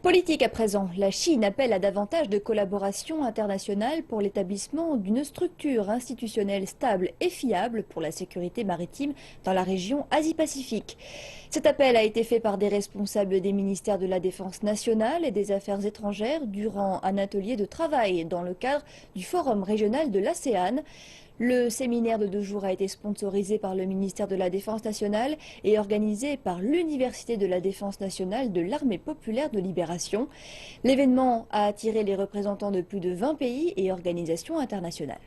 Politique à présent, la Chine appelle à davantage de collaboration internationale pour l'établissement d'une structure institutionnelle stable et fiable pour la sécurité maritime dans la région Asie-Pacifique. Cet appel a été fait par des responsables des ministères de la Défense nationale et des Affaires étrangères durant un atelier de travail dans le cadre du Forum régional de l'ASEAN. Le séminaire de 2 jours a été sponsorisé par le ministère de la Défense nationale et organisé par l'Université de la Défense nationale de l'Armée populaire de libération. L'événement a attiré les représentants de plus de 20 pays et organisations internationales.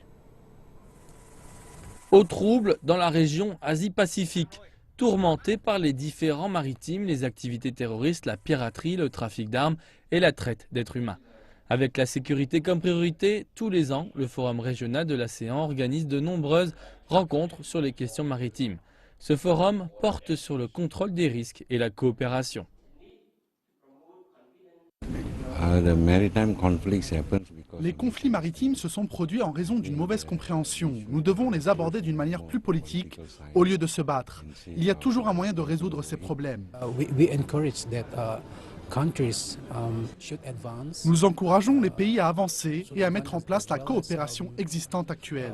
Au trouble dans la région Asie-Pacifique, tourmentée par les différends maritimes, les activités terroristes, la piraterie, le trafic d'armes et la traite d'êtres humains. Avec la sécurité comme priorité, tous les ans, le Forum régional de l'ASEAN organise de nombreuses rencontres sur les questions maritimes. Ce forum porte sur le contrôle des risques et la coopération. Les conflits maritimes se sont produits en raison d'une mauvaise compréhension. Nous devons les aborder d'une manière plus politique au lieu de se battre. Il y a toujours un moyen de résoudre ces problèmes. Nous encourageons les pays à avancer et à mettre en place la coopération existante actuelle.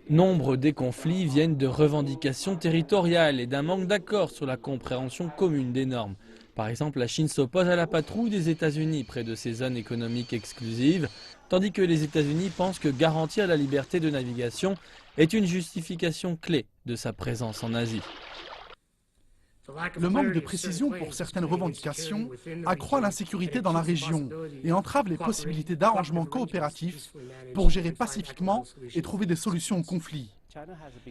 Nombre des conflits viennent de revendications territoriales et d'un manque d'accord sur la compréhension commune des normes. Par exemple, la Chine s'oppose à la patrouille des États-Unis près de ces zones économiques exclusives, tandis que les États-Unis pensent que garantir la liberté de navigation est une justification clé de sa présence en Asie. Le manque de précision pour certaines revendications accroît l'insécurité dans la région et entrave les possibilités d'arrangements coopératifs pour gérer pacifiquement et trouver des solutions aux conflits.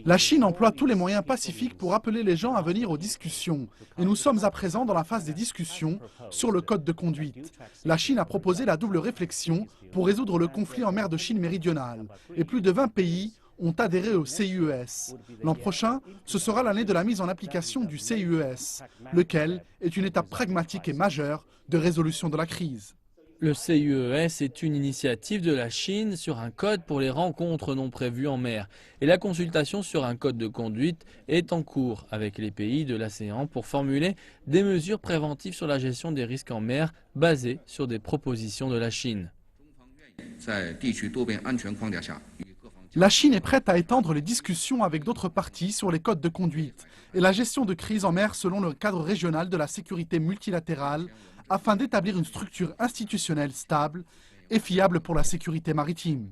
La Chine emploie tous les moyens pacifiques pour appeler les gens à venir aux discussions et nous sommes à présent dans la phase des discussions sur le code de conduite. La Chine a proposé la double réflexion pour résoudre le conflit en mer de Chine méridionale et plus de 20 pays ont adhéré au CIES. L'an prochain, ce sera l'année de la mise en application du CIES, lequel est une étape pragmatique et majeure de résolution de la crise. Le CIES est une initiative de la Chine sur un code pour les rencontres non prévues en mer. Et la consultation sur un code de conduite est en cours avec les pays de l'ASEAN pour formuler des mesures préventives sur la gestion des risques en mer basées sur des propositions de la Chine. La Chine est prête à étendre les discussions avec d'autres parties sur les codes de conduite et la gestion de crise en mer selon le cadre régional de la sécurité multilatérale afin d'établir une structure institutionnelle stable et fiable pour la sécurité maritime.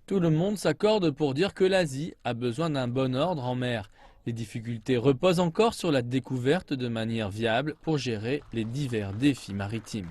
Tout le monde s'accorde pour dire que l'Asie a besoin d'un bon ordre en mer. Les difficultés reposent encore sur la découverte de manières viables pour gérer les divers défis maritimes.